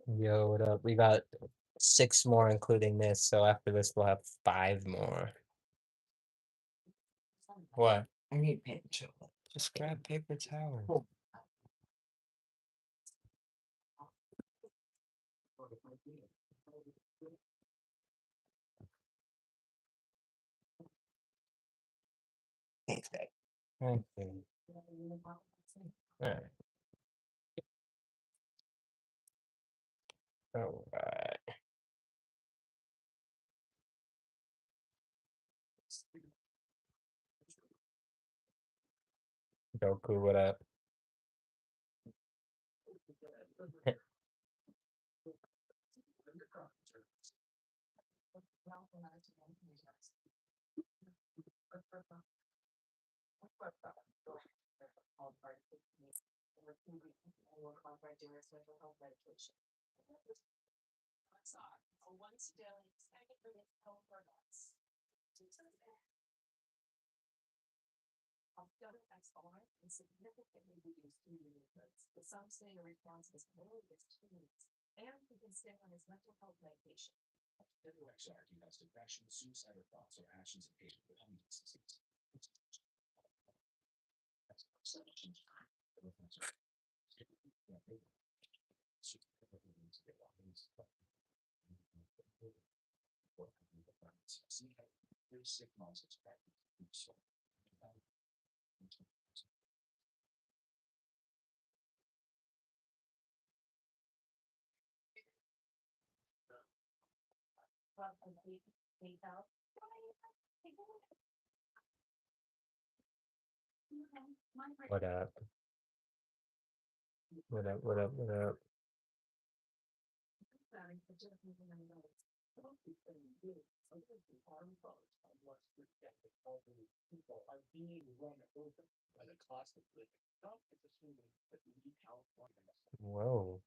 Yo, what up? We got 6 more, including this. So after this, we'll have 5 more. What? I need paper towel. Just grab paper towel. Thanks, Dad. Thank you. Alright. Alright. Goku, what up? What up? What up? What up? What up? Whoa.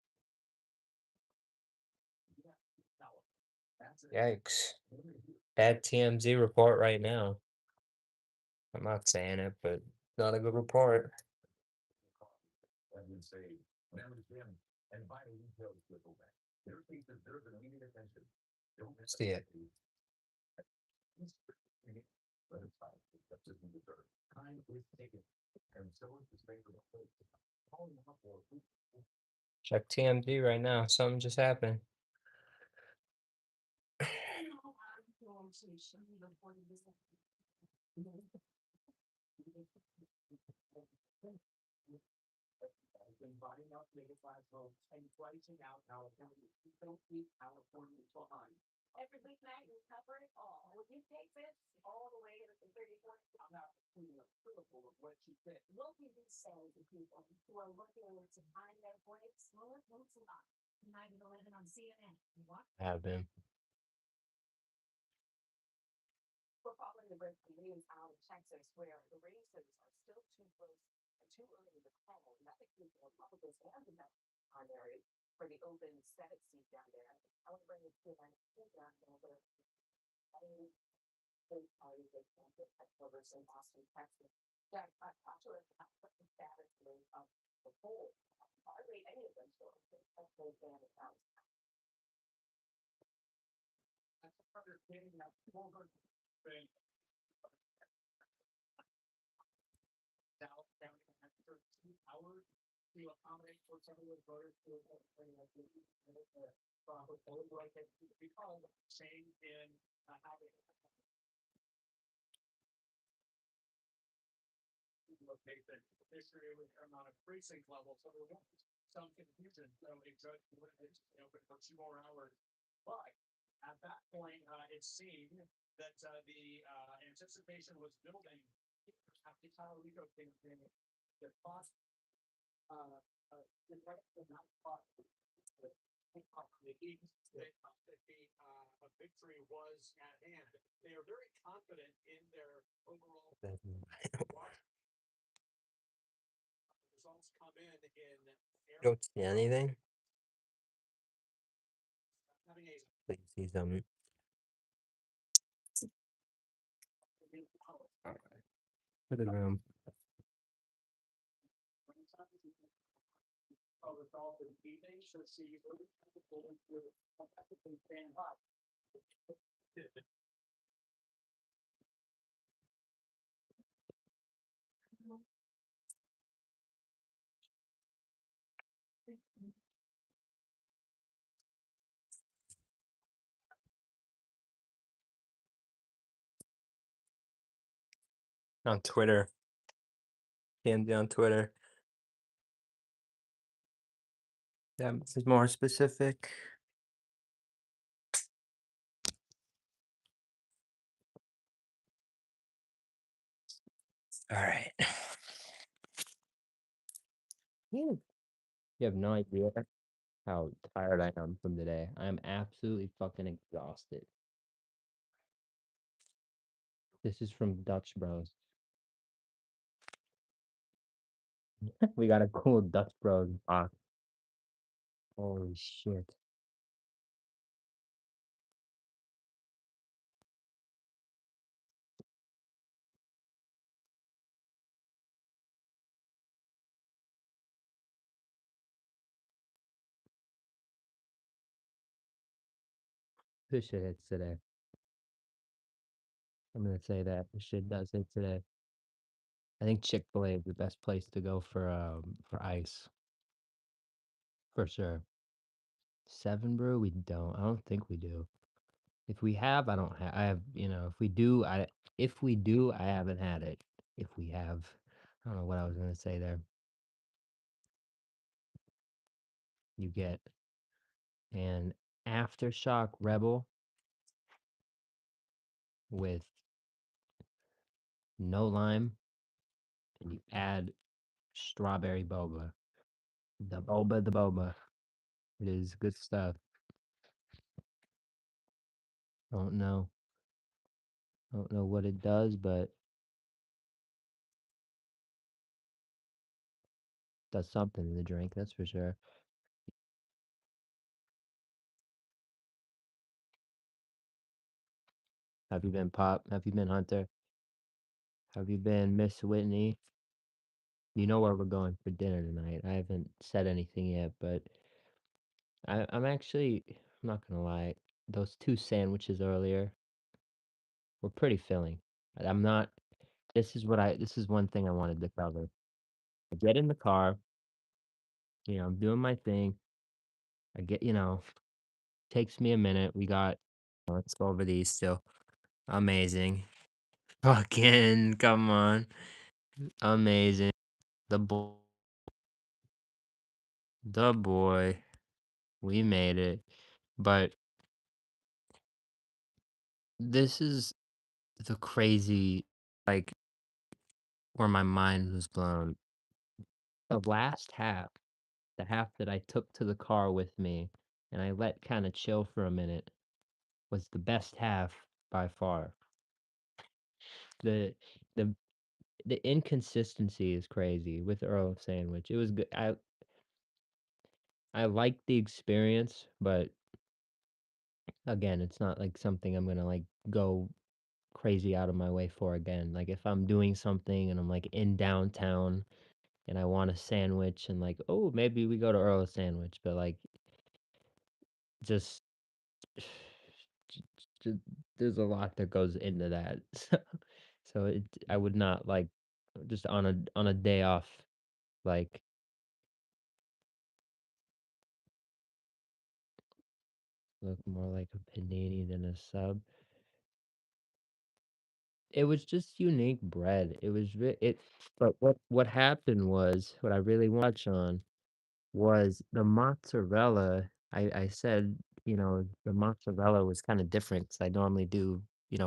Yikes. Bad TMZ report right now. I'm not saying it, but not a good report. See it. Check TMZ right now. Something just happened. Have been. Don't see anything. Please see something. For the room. On Twitter. TMZ on Twitter. That is more specific. All right. You have no idea how tired I am from today. I am absolutely fucking exhausted. This is from Dutch Bros. We got a cool Dutch Bros box. Holy shit. This shit hits today. I'm gonna say that. This shit does hit today. I think Chick-fil-A is the best place to go for ice. For sure. Seven Brew, we don't. I don't think we do. If we have, I don't have. I have, if we do, I haven't had it. If we have, I don't know what I was gonna say there. You get an Aftershock Rebel with no lime, and you add strawberry boba. The boba. It is good stuff. Don't know. Don't know what it does, but does something in the drink, that's for sure. Have you been Pop? Have you been Hunter? Have you been Miss Whitney? You know where we're going for dinner tonight. I haven't said anything yet, but I'm actually, I'm not gonna lie, those two sandwiches earlier were pretty filling. I'm not, this is one thing I wanted to cover. I get in the car, I'm doing my thing. I get, takes me a minute. Let's go over these still. Amazing. Fucking, come on. Amazing. The boy, the boy. We made it. But this is the crazy, like, where my mind was blown. The last half, the half that I took to the car with me and I let kind of chill for a minute, was the best half by far. The the the inconsistency is crazy with Earl Sandwich. It was good. I liked the experience, but again, it's not like something I'm gonna like go crazy out of my way for again. Like if I'm doing something and I'm like in downtown and I want a sandwich and like, oh, maybe we go to Earl Sandwich, but like just j- j- there's a lot that goes into that. So I would not like just on a day off like look more like a panini than a sub. It was just unique bread. It was it but what happened was what I really want to touch on was the mozzarella. I said, the mozzarella was kind of different because I normally do,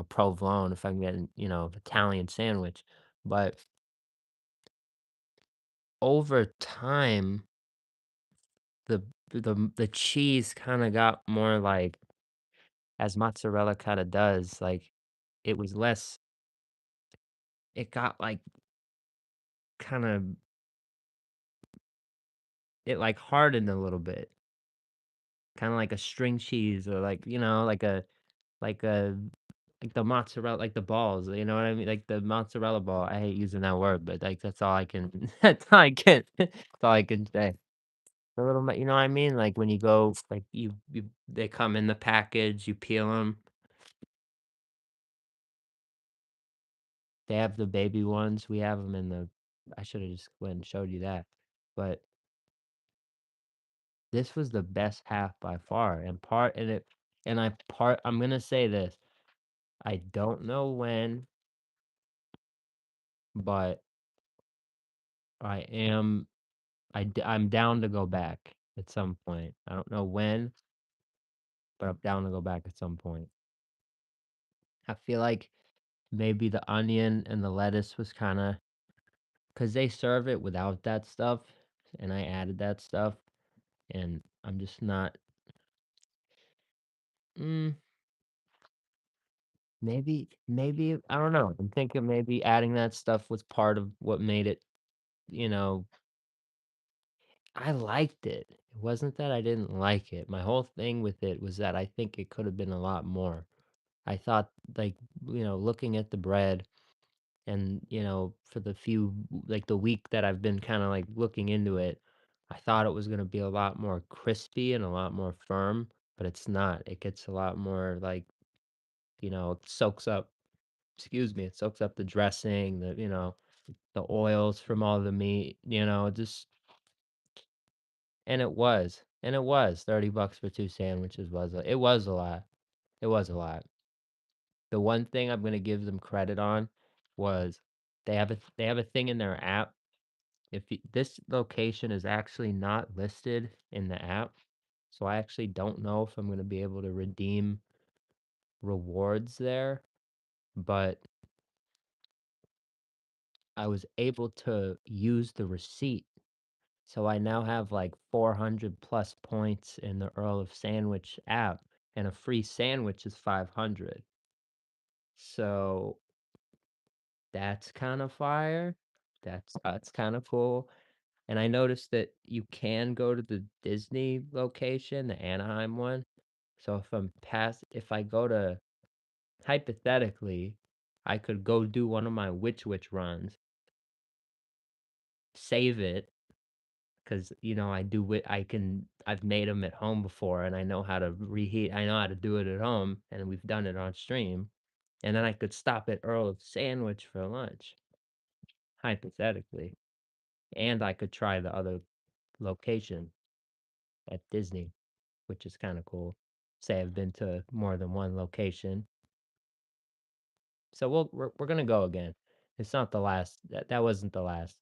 provolone if I'm getting, Italian sandwich. But over time, the cheese kind of got more like, as mozzarella kind of does, like it was less, it got like kind of, it like hardened a little bit, kind of like a string cheese or like, like a like the mozzarella, like the balls, you know what I mean? Like the mozzarella ball. I hate using that word, but like that's all I can that's all I can that's all I can say. A little bit, you know what I mean? Like when you go, like you they come in the package, you peel them. They have the baby ones. We have them in the. I should have just went and showed you that, but this was the best half by far, and I'm gonna say this. I don't know when, but I am I'm down to go back at some point. I don't know when, but I'm down to go back at some point. I feel like maybe the onion and the lettuce was kinda, cause they serve it without that stuff, and I added that stuff, and I'm just not mm, maybe I don't know. I'm thinking maybe adding that stuff was part of what made it, you know I liked it. It wasn't that I didn't like it. My whole thing with it was that I think it could have been a lot more. I thought, like, looking at the bread and, for the week that I've been kind of like looking into it, I thought it was going to be a lot more crispy and a lot more firm, but it's not. It gets a lot more like, it soaks up, excuse me, it soaks up the dressing, the oils from all the meat, just, and it was $30 for two sandwiches it was a lot. It was a lot. The one thing I'm gonna give them credit on was they have a thing in their app. If you, this location is actually not listed in the app, so I actually don't know if I'm gonna be able to redeem rewards there, but I was able to use the receipt. So I now have like 400 plus points in the Earl of Sandwich app, and a free sandwich is 500. So that's kind of fire. That's kind of cool. And I noticed that you can go to the Disney location, the Anaheim one. So if I go to, hypothetically, I could go do one of my Witch runs, save it, because I've made them at home before, and I know how to reheat. I know how to do it at home, and we've done it on stream. And then I could stop at Earl of Sandwich for lunch, hypothetically, and I could try the other location at Disney, which is kind of cool. Say I've been to more than one location, so we're gonna go again. It's not the last. That wasn't the last.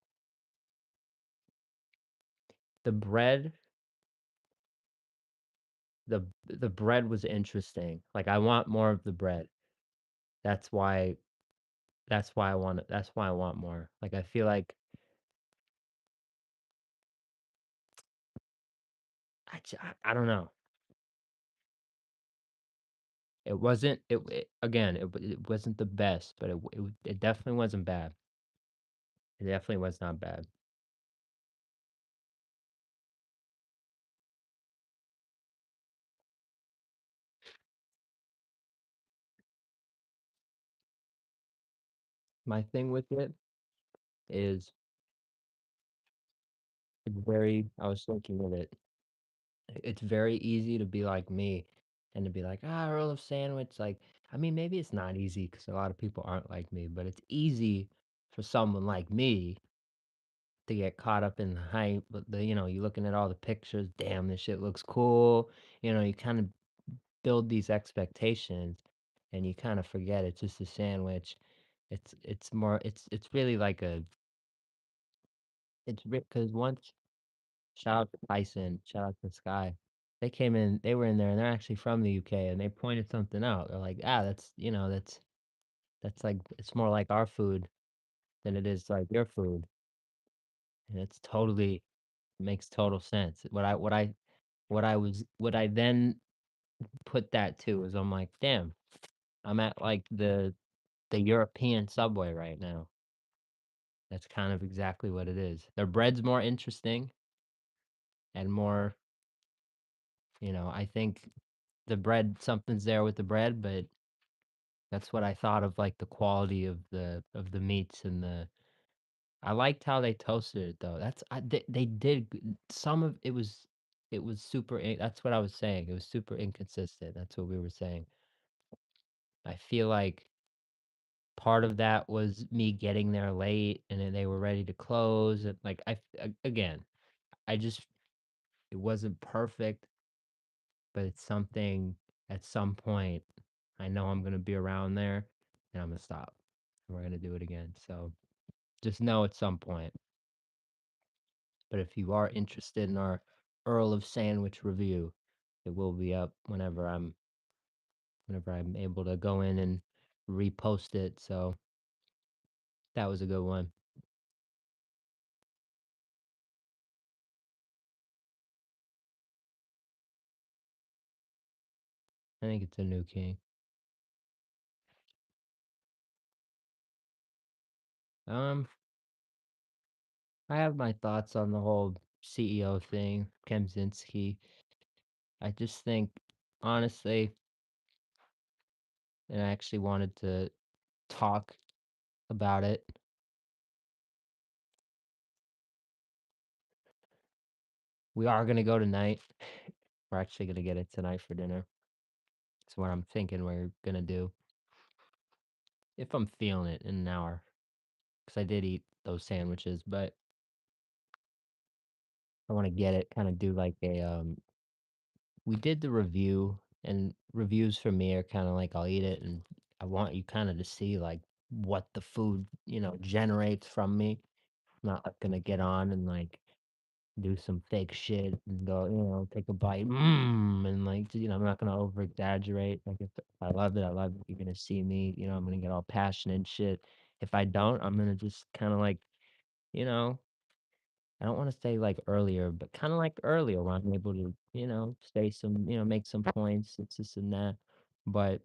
The bread, the bread was interesting. Like I want more of the bread. That's why that's why I want it. That's why I want more. Like I feel like I don't know. It wasn't the best, but it definitely wasn't bad. It definitely was not bad. My thing with it is I was thinking of it. It's very easy to be like me and to be like, Earl of Sandwich. Like, I mean, maybe it's not easy because a lot of people aren't like me, but it's easy for someone like me to get caught up in the hype. But you're looking at all the pictures. Damn, this shit looks cool. You kind of build these expectations, and you kind of forget it's just a sandwich. It's more. It's really like a. It's because once. Shout out to Tyson. Shout out to Sky. They came in. They were in there, and they're actually from the UK, and they pointed something out. They're like, ah, that's like it's more like our food than it is like your food, and it's totally makes total sense. What I then put that to is I'm like, damn, I'm at like the European Subway right now. That's kind of exactly what it is. Their bread's more interesting and more, I think the bread, something's there with the bread, but that's what I thought of like the quality of the meats and the I liked how they toasted it though. They did some of it was that's what I was saying. It was super inconsistent. That's what we were saying. I feel like part of that was me getting there late and then they were ready to close and like again, I just it wasn't perfect, but it's something at some point I know I'm going to be around there and I'm going to stop. And we're going to do it again. So just know at some point. But if you are interested in our Earl of Sandwich review, it will be up whenever I'm able to go in and repost it. So that was a good one. I think it's a new king. Um, I have my thoughts on the whole CEO thing, Kemzinski. I just think, honestly, and I actually wanted to talk about it. We are gonna go tonight. We're actually gonna get it tonight for dinner. That's what I'm thinking we're gonna do. If I'm feeling it in an hour. Because I did eat those sandwiches, but I want to get it, kind of do like we did the review, and reviews for me are kind of like I'll eat it and I want you kind of to see like what the food, generates from me. I'm not like, gonna get on and like do some fake shit and go, take a bite, and like, I'm not gonna over exaggerate. Like if I love it, I love it. You're gonna see me, I'm gonna get all passionate and shit. If I don't, I'm gonna just kind of like, you know, I don't want to say like earlier, but kind of like earlier when I'm able to, say some, make some points, it's this and that. But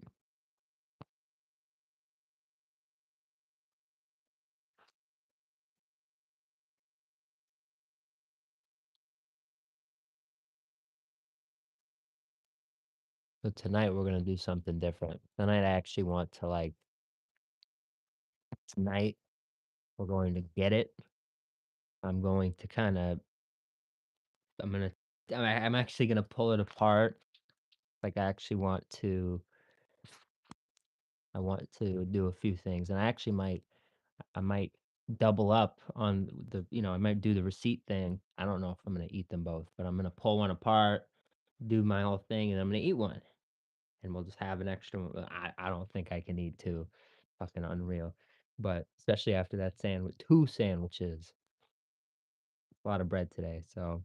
so tonight we're gonna do something different. Tonight I actually want to like tonight we're going to get it. I'm going to kind of I'm gonna I'm actually gonna pull it apart. Like I want to do a few things, and I might double up on I might do the receipt thing. I don't know if I'm gonna eat them both, but I'm gonna pull one apart, do my whole thing, and I'm gonna eat one, and we'll just have an extra one. I don't think I can eat two. Fucking unreal. But especially after that sandwich, two sandwiches, a lot of bread today. So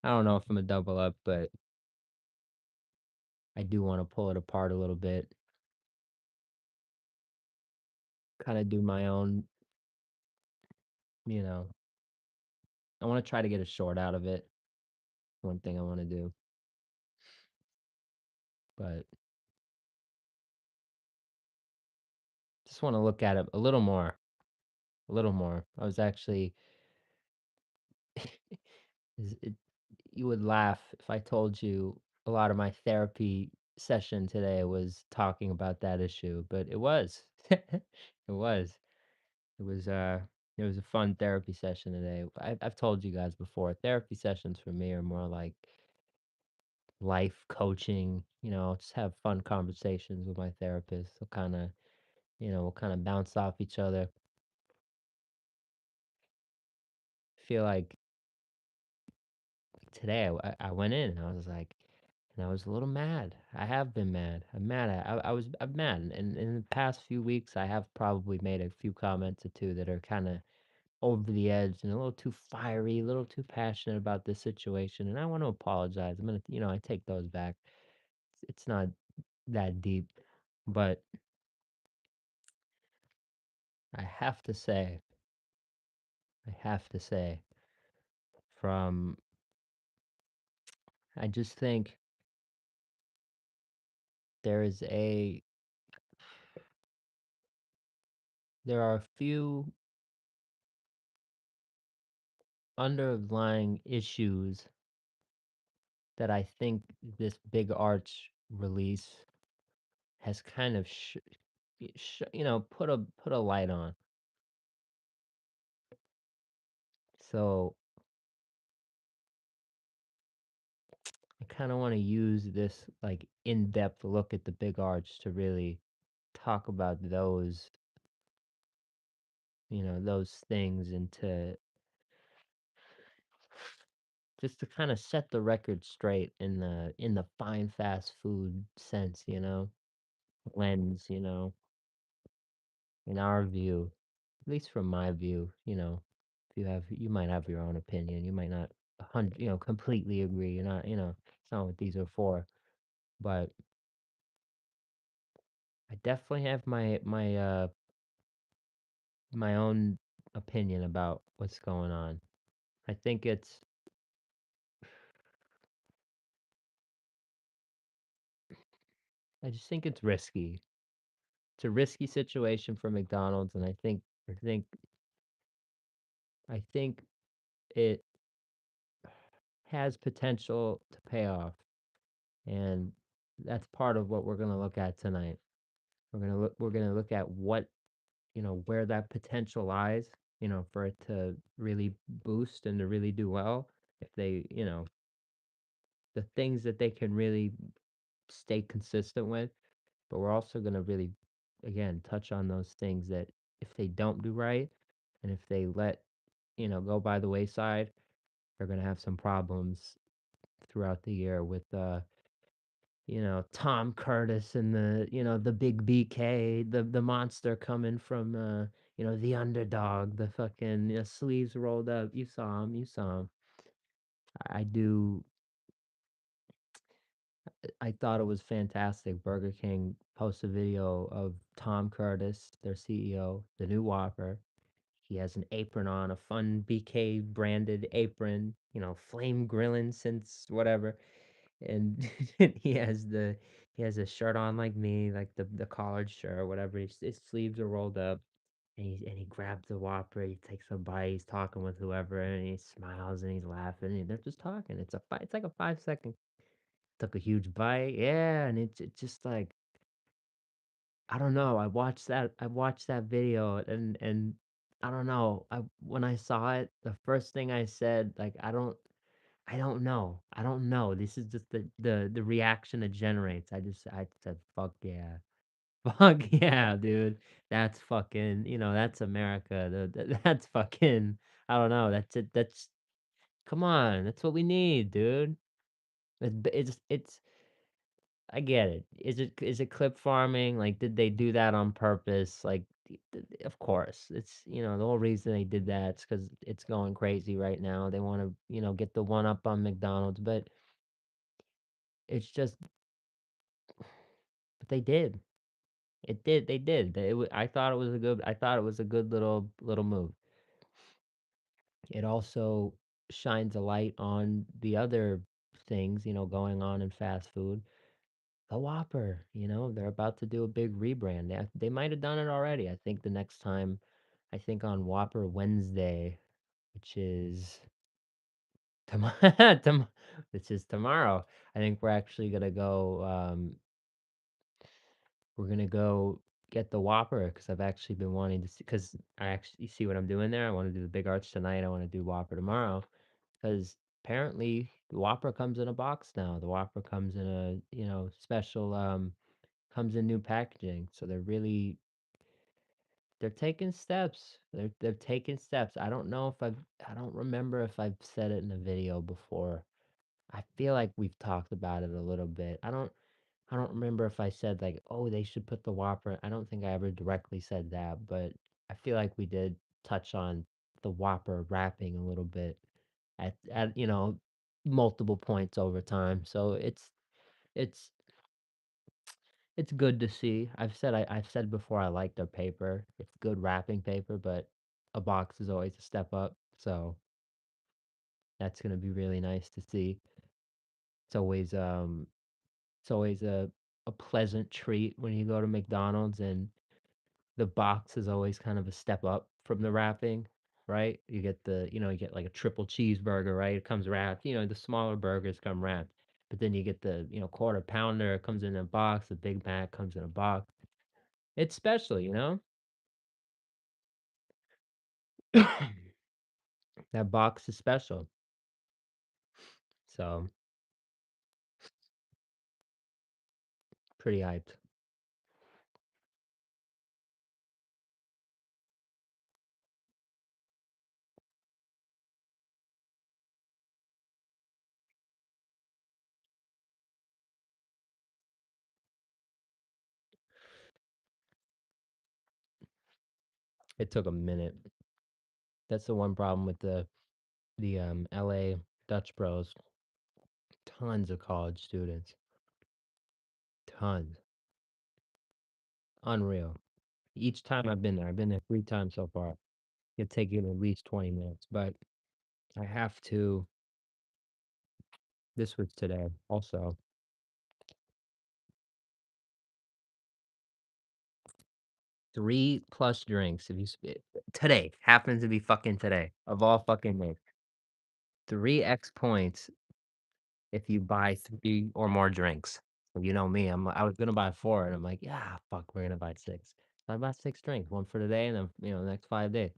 I don't know if I'm gonna double up, but I do want to pull it apart a little bit, kind of do my own, you know. I want to try to get a short out of it. One thing I want to do, but just want to look at it a little more, a little more. I was actually, it, you would laugh if I told you a lot of my therapy session today was talking about that issue, but it was, it was, it was, it was a fun therapy session today. I've told you guys before, therapy sessions for me are more like life coaching, just have fun conversations with my therapist. So kind of, we'll kind of bounce off each other. Feel like today I went in and I was like, and I was a little mad. I have been mad. I'm mad. I'm mad. And in the past few weeks, I have probably made a few comments or two that are kind of over the edge and a little too fiery, a little too passionate about this situation, and I want to apologize. I'm gonna, I take those back. It's not that deep, but I have to say, I have to say, from I just think there is a there are a few underlying issues that I think this big arch release has kind of put a light on. So I kind of want to use this like in-depth look at the big arch to really talk about those things, and to just to kind of set the record straight in the fine fast food sense, lens, in our view, at least from my view, you might have your own opinion. You might not completely agree. You're not, it's not what these are for. But I definitely have my own opinion about what's going on. I think I just think it's risky. It's a risky situation for McDonald's, and I think it has potential to pay off, and that's part of what we're gonna look at tonight. We're gonna look at where that potential lies, for it to really boost and to really do well. If the things that they can really stay consistent with, but we're also gonna really, again, touch on those things that if they don't do right, and if they let, go by the wayside, they're gonna have some problems throughout the year with Tom Curtis and the big BK, the monster coming from the underdog, the fucking sleeves rolled up. You saw him. I do I thought it was fantastic. Burger King posted a video of Tom Curtis, their CEO, the new Whopper. He has an apron on, a fun BK branded apron, flame grilling since whatever. And he has a shirt on like me, like the collared shirt or whatever. His sleeves are rolled up, and he grabs the Whopper. He takes a bite. He's talking with whoever, and he smiles and he's laughing. And they're just talking. It's like a 5 second. Took a huge bite, yeah, and it's just like I don't know. I watched that video, and I don't know. I When I saw it, the first thing I said, like, I don't know. I don't know. This is just the reaction it generates. I said, "Fuck yeah." Fuck yeah, dude. That's fucking, that's America. That's fucking, I don't know. That's it. Come on. That's what we need, dude. It's I get it. Is it clip farming? Like, did they do that on purpose? Like, of course. The whole reason they did that is because it's going crazy right now. They want to, get the one up on McDonald's, but it's just, but they did. It did. They did. I thought it was a good little move. It also shines a light on the other things, going on in fast food. The Whopper, they're about to do a big rebrand. They might have done it already. I think on Whopper Wednesday, which is tomorrow, which is tomorrow. I think we're gonna go get the Whopper because I've actually been wanting to see. Because I actually, you see what I'm doing there. I want to do the Big Arch tonight. I want to do Whopper tomorrow because apparently the Whopper comes in a box now. The Whopper comes in a special comes in new packaging. So they're taking steps. They're taking steps. I don't remember if I've said it in a video before. I feel like we've talked about it a little bit. I don't remember if I said like, oh, they should put the Whopper. I don't think I ever directly said that, but I feel like we did touch on the Whopper wrapping a little bit at multiple points over time. So it's it's good to see. I've said before I like their paper. It's good wrapping paper, but a box is always a step up. So that's gonna be really nice to see. It's always it's always a pleasant treat when you go to McDonald's and the box is always kind of a step up from the wrapping, right? You get like a triple cheeseburger, right? It comes wrapped. The smaller burgers come wrapped. But then you get the quarter pounder, it comes in a box, the Big Mac comes in a box. It's special. That box is special. So, pretty hyped. It took a minute. That's the one problem with the LA Dutch Bros. Tons of college students. Tons. Unreal. Each time I've been there 3 times so far. It'd take you at least 20 minutes, but I have to this was today also. 3 plus drinks if you spit today, happens to be fucking today, of all fucking days. 3x points if you buy 3 or more drinks. You know me, I was gonna buy 4, and I'm like, "Yeah, fuck, we're gonna buy 6." So I bought 6 drinks, 1 for today and then the next 5 days.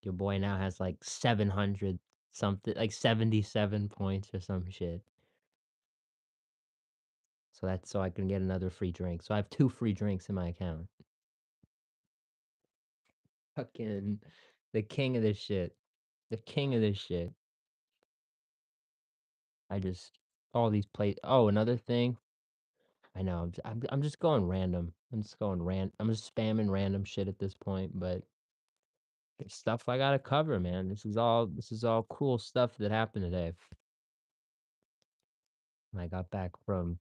Your boy now has, like, 700 something like 77 points or some shit. So that's so I can get another free drink. So I have 2 free drinks in my account. Fucking the king of this shit. The king of this shit. I just all these play oh, another thing. I know, I'm just going random. I'm just spamming random shit at this point, but there's stuff I gotta cover, man. This is all cool stuff that happened today. I got back from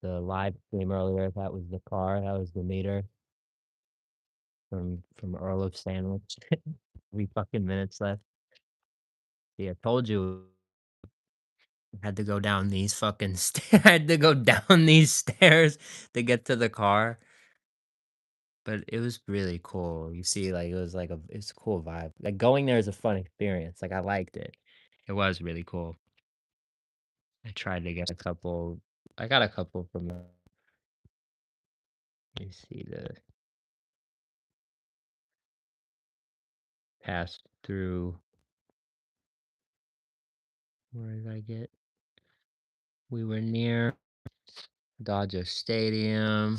the live stream earlier. That was the car. That was the meter from Earl of Sandwich. 3 fucking minutes left. See, I told you I had to go down these fucking I had to go down these stairs to get to the car, but it was really cool. You see, like, it's a cool vibe. Like, going there is a fun experience, like, I liked it. It was really cool. I tried to get a couple I got a couple from let me see, the pass through where did I get? We were near Dodger Stadium.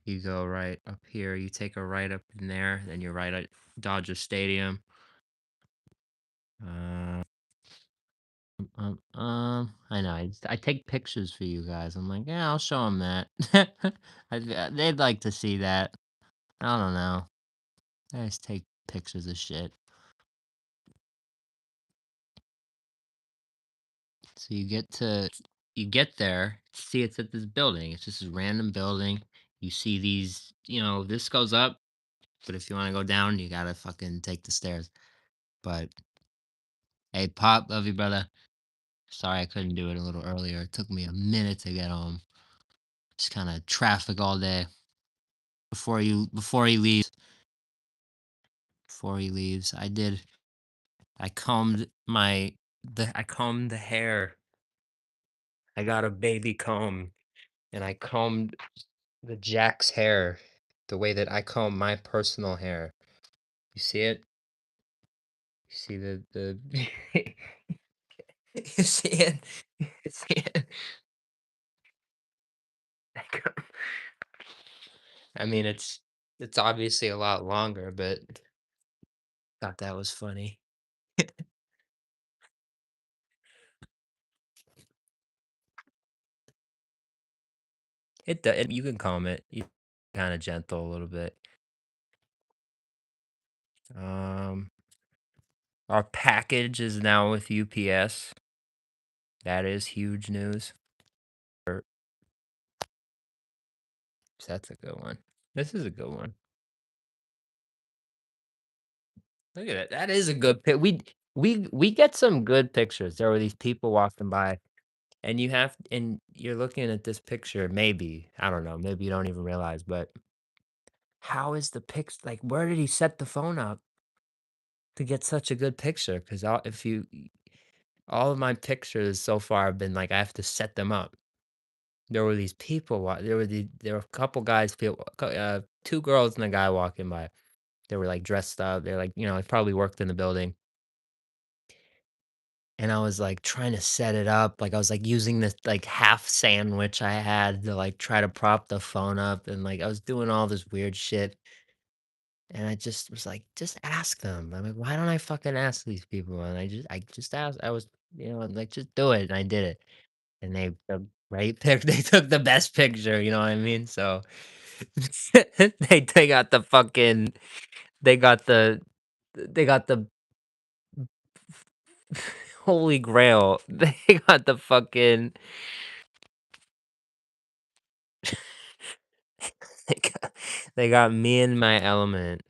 You go right up here, you take a right up in there, then you're right at Dodger Stadium. Uh, I know. I take pictures for you guys. I'm like, yeah, I'll show them that. They'd like to see that. I don't know. I just take pictures of shit. So you get there. See, it's at this building. It's just this random building. You see this goes up, but if you want to go down, you gotta fucking take the stairs. But hey, Pop, love you, brother. Sorry I couldn't do it a little earlier. It took me a minute to get home. Just kind of traffic all day before he leaves. Before he leaves, I combed the hair. I got a baby comb and I combed the Jack's hair the way that I comb my personal hair. You see it? You see the you see it? You see it? I comb- I mean, it's obviously a lot longer, but thought that was funny. You can comb it. You kinda gentle a little bit. Um, our package is now with UPS. That is huge news. Er, That's a good one. This is a good one. Look at it. That is a good pic. We get some good pictures. There were these people walking by, and you're looking at this picture. Maybe I don't know. Maybe you don't even realize, but how is the pic? Like, where did he set the phone up to get such a good picture? Because all of my pictures so far have been like I have to set them up. There were these people. There were a couple guys, two girls and a guy walking by. They were like dressed up. They're like they probably worked in the building. And I was, like, trying to set it up, like, I was, like, using this, like, half sandwich I had to, like, try to prop the phone up, and, like, I was doing all this weird shit, and I just was like, "Just ask them." I'm like, "Why don't I fucking ask these people?" And I just asked. I was, like, "Just do it," and I did it. And they took right pic they took the best picture, you know what I mean? So, they got the fucking they got the holy grail. They got the fucking They got they got me in my element.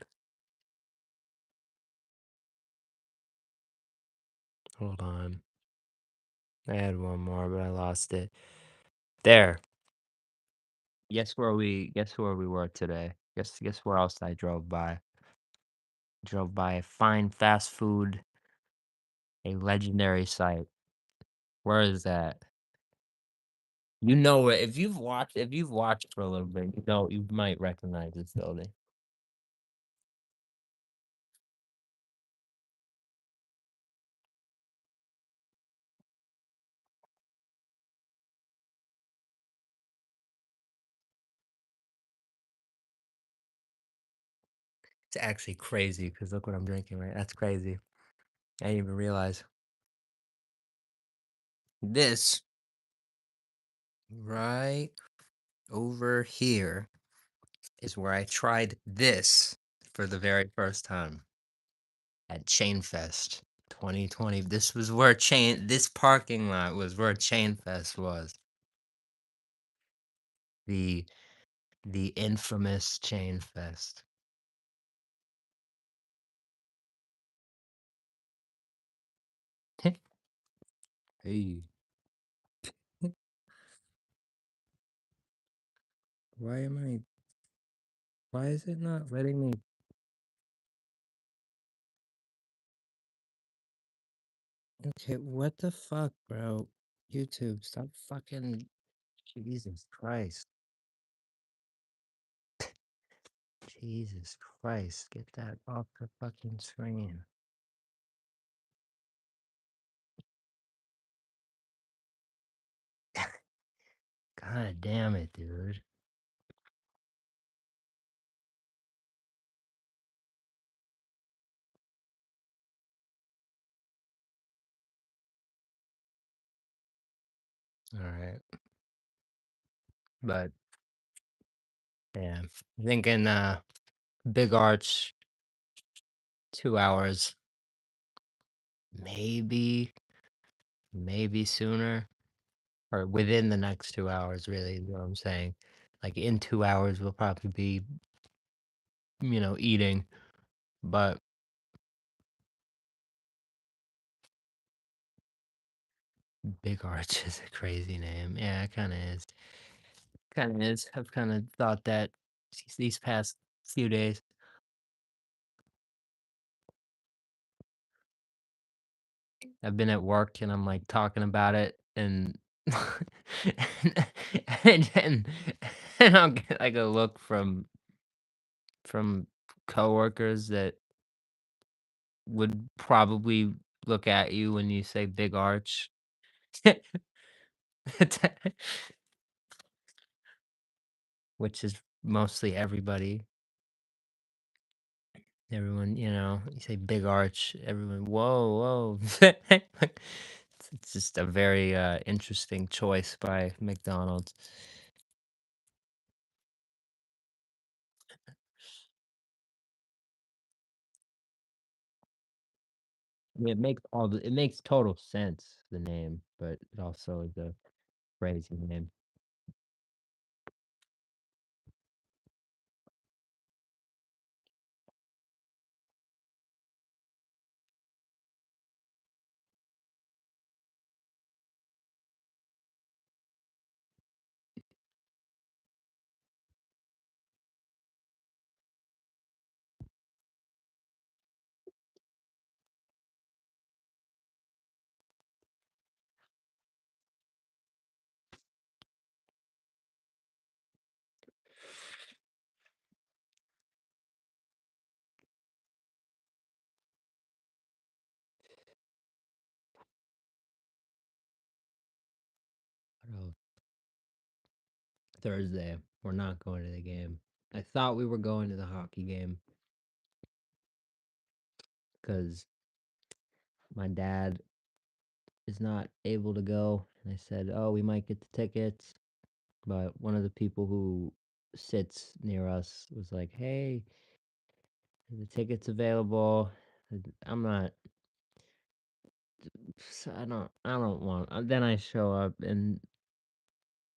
Hold on. I had one more, but I lost it. There. Guess where we were today. Guess where else I drove by. Drove by a fine fast food, a legendary site. Where is that? You know it. If you've watched for a little bit, you might recognize this building. It's actually crazy because look what I'm drinking, right? That's crazy. I didn't even realize. This right over here is where I tried this for the very first time at Chain Fest 2020. This parking lot was where Chain Fest was. The the infamous Chain Fest. Hey, why am I why is it not letting me Okay, what the fuck, bro? YouTube, stop fucking Jesus Christ. Jesus Christ, get that off the fucking screen. God damn it, dude. All right. But yeah, thinking Big Arch 2 hours, maybe, maybe sooner. Or within the next 2 hours, really, is what I'm saying. Like in 2 hours we'll probably be, eating. But Big Arch is a crazy name. Yeah, it kinda is. Kinda is. I've kinda thought that these past few days. I've been at work and I'm like talking about it and and and, and I'll get like a look from coworkers that would probably look at you when you say big arch. Which is mostly everybody. Everyone, you say big arch, everyone, whoa, whoa. It's just a very interesting choice by McDonald's. it makes total sense, the name, but it also is a crazy name. Oh, Thursday, we're not going to the game. I thought we were going to the hockey game because my dad is not able to go. And I said, "Oh, we might get the tickets." But one of the people who sits near us was like, "Hey, the tickets available." I'm not. I don't want. Then I show up, and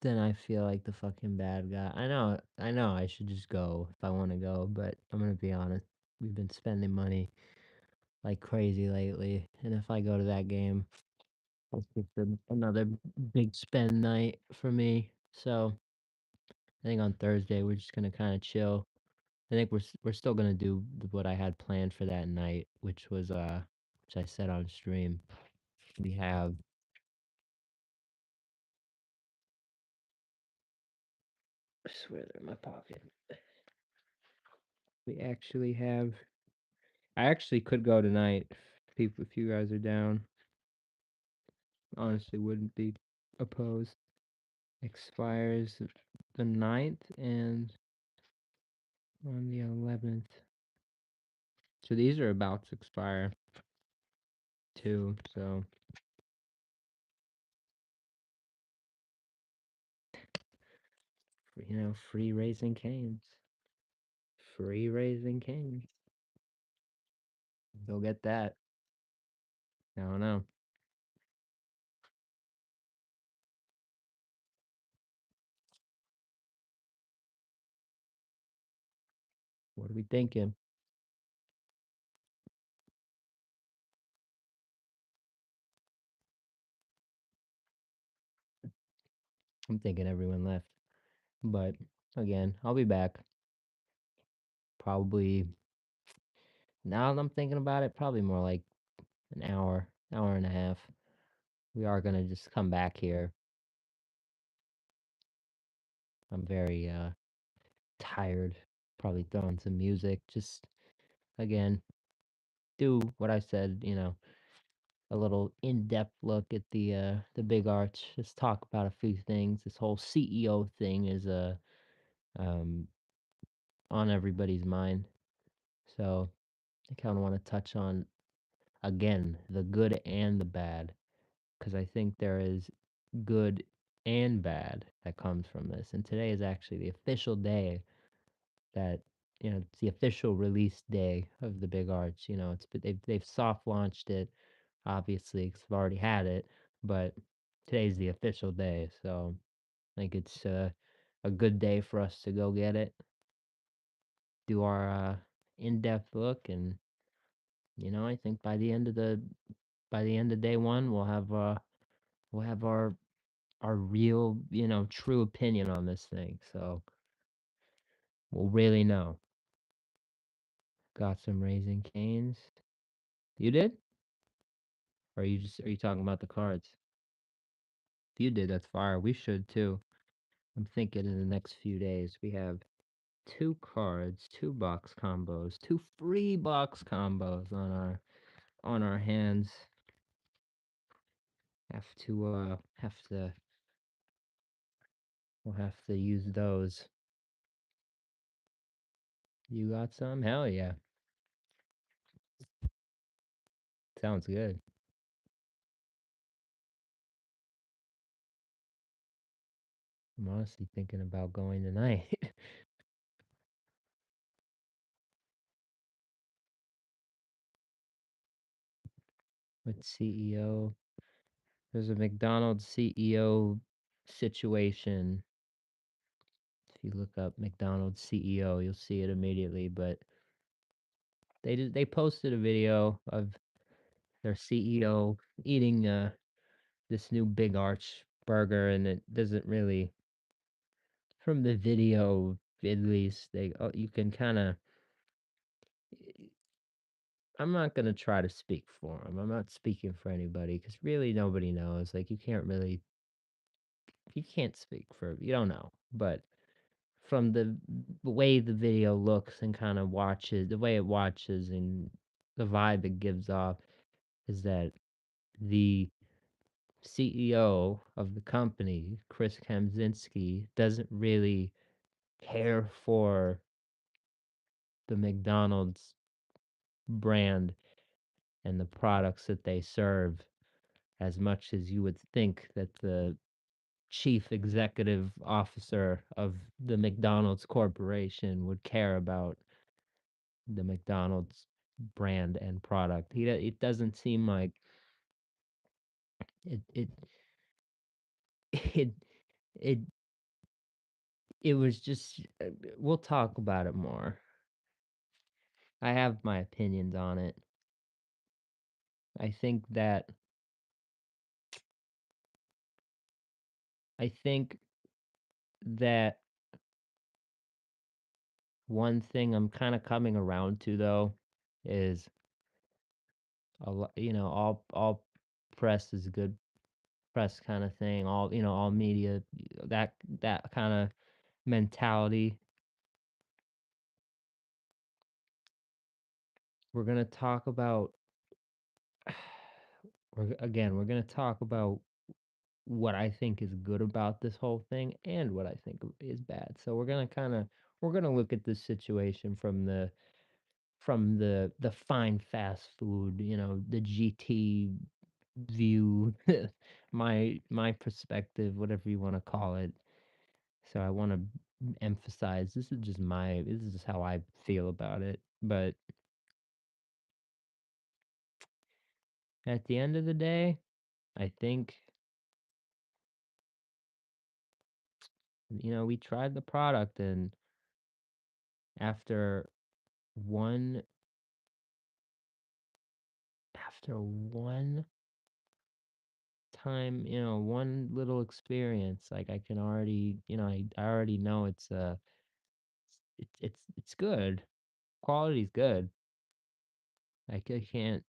then I feel like the fucking bad guy. I know. I should just go if I want to go, but I'm gonna be honest. We've been spending money like crazy lately, and if I go to that game, it's just another big spend night for me. So I think on Thursday we're just gonna kind of chill. I think we're still gonna do what I had planned for that night, which I said on stream. We have, I swear they're in my pocket. We actually have. I actually could go tonight. If you guys are down, honestly, wouldn't be opposed. Expires the 9th and on the 11th. So these are about to expire too. So free raising canes. Free raising canes. Go get that. I don't know. What are we thinking? I'm thinking everyone left. But again, I'll be back. Probably now that I'm thinking about it, probably more like an hour and a half. We are gonna just come back here. I'm very tired. Probably throwing some music. Just again, do what I said, a little in-depth look at the big arch. Just talk about a few things. This whole CEO thing is um on everybody's mind. So I kind of want to touch on again the good and the bad because I think there is good and bad that comes from this. And today is actually the official day that it's the official release day of the Big Arch. They've soft launched it, obviously, because I've already had it, but today's the official day, so I think it's a good day for us to go get it, do our in-depth look, and I think by the end of day one, we'll have our real, true opinion on this thing. So we'll really know. Got some Raising Canes. You did? Or are you talking about the cards? If you did, that's fire. We should too. I'm thinking in the next few days we have two cards, two box combos, two free box combos on our hands. Have to we'll have to use those. You got some? Hell yeah. Sounds good. I'm honestly thinking about going tonight. What CEO? There's a McDonald's CEO situation. If you look up McDonald's CEO, you'll see it immediately. But they posted a video of their CEO eating this new Big Arch burger, and it doesn't really, from the video at least, you can kind of. I'm not gonna try to speak for him. I'm not speaking for anybody because really nobody knows. Like you can't speak for, you don't know. But from the way the video looks and kind of watches, the way it watches and the vibe it gives off is that the CEO of the company, Chris Kamczynski, doesn't really care for the McDonald's brand and the products that they serve as much as you would think that the chief executive officer of the McDonald's Corporation would care about the McDonald's brand and product. It doesn't seem like it it it it was just we'll talk about it more. I have my opinions on it. I think that I think that one thing I'm kind of coming around to though is all press is good press kind of thing, all media, that kind of mentality. We're going to talk about we're going to talk about what I think is good about this whole thing and what I think is bad. So we're going to look at this situation from the fine fast food, the GT view, my perspective, whatever you want to call it. So I want to emphasize this is just how I feel about it. But at the end of the day, I think we tried the product, and after one one time, one little experience, like I can already, I already know it's good. Quality's good. I can't,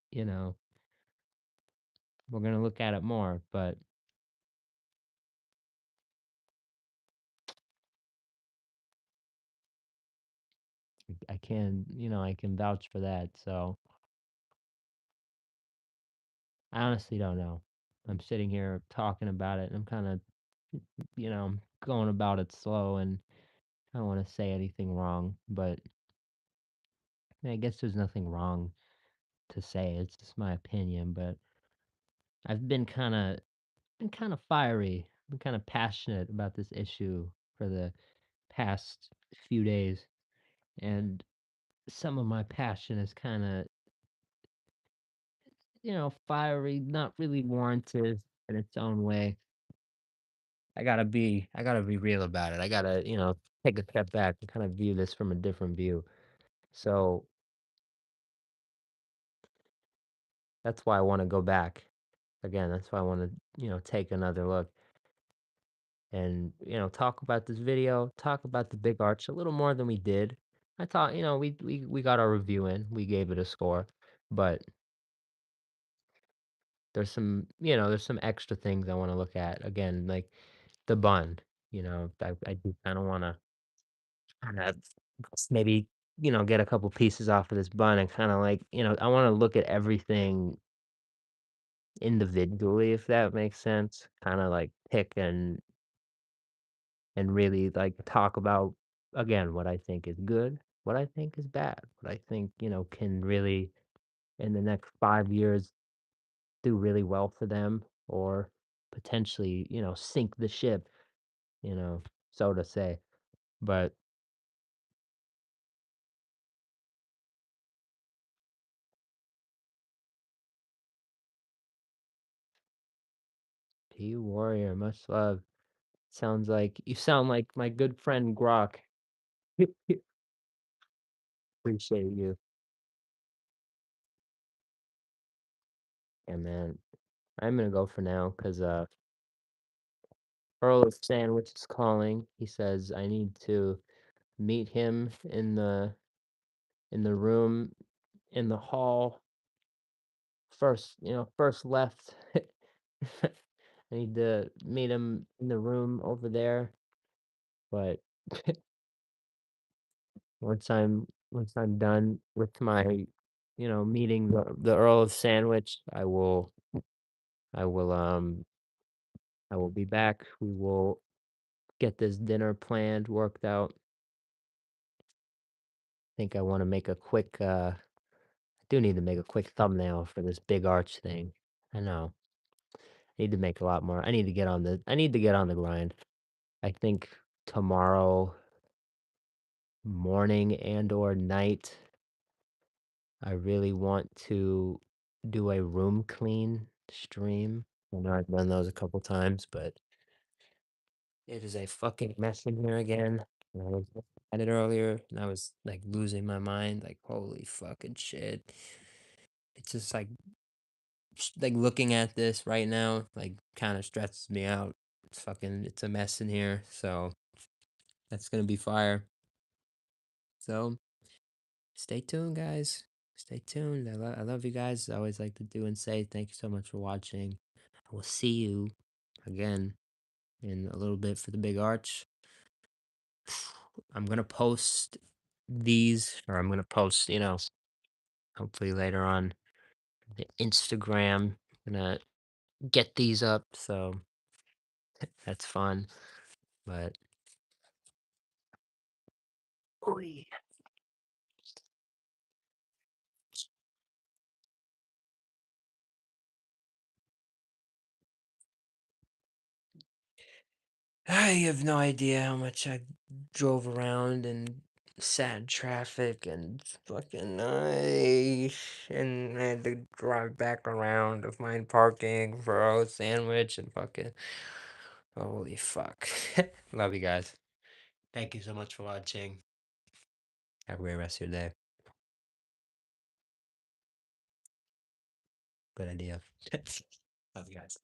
we're gonna look at it more, but I can vouch for that. So I honestly don't know. I'm sitting here talking about it, and I'm kind of, I'm going about it slow, and I don't want to say anything wrong, but I guess there's nothing wrong to say. It's just my opinion, but I've been kind of fiery, been kind of passionate about this issue for the past few days, and some of my passion is kind of, fiery, not really warranted in its own way. I gotta be real about it. I gotta, take a step back and kind of view this from a different view. So that's why I want to go back again. That's why I want to, take another look and, talk about this video, talk about the big arch a little more than we did. I thought, we got our review in, we gave it a score, but there's some extra things I want to look at again, like the bun. I do kind of want to kind of maybe get a couple pieces off of this bun and kind of like I want to look at everything individually, if that makes sense, kind of like pick and really like talk about again what I think is good, what I think is bad, what I think can really in the next 5 years do really well for them, or potentially sink the ship, you know so to say. But P Warrior, much love. Sounds like you sound like my good friend Grok. Appreciate you. Yeah, man. I'm gonna go for now because Earl of Sandwich is calling. He says I need to meet him in the room in the hall first, first left. I need to meet him in the room over there, but once I'm done with my, meeting the Earl of Sandwich, I will I will be back. We will get this dinner planned, worked out. Think I want to make a quick I do need to make a quick thumbnail for this big arch thing. I know. I need to make a lot more. I need to get on the grind. I think tomorrow morning and or night I really want to do a room clean stream. I know I've done those a couple times, but it is a fucking mess in here again. And I was looking at it earlier and I was like losing my mind, like holy fucking shit. It's just like looking at this right now, like kind of stresses me out. It's a mess in here. So that's gonna be fire. So stay tuned, guys. Stay tuned. I love you guys. I always like to do and say thank you so much for watching. I will see you again in a little bit for the big arch. I'm gonna post these, or I'm gonna post, hopefully later on the Instagram. I'm gonna get these up, so that's fun. But Oy. I have no idea how much I drove around and sat in traffic and fucking and I had to drive back around to find parking for a sandwich and fucking holy fuck. Love you guys. Thank you so much for watching. Have a great rest of your day. Good idea. Love you guys.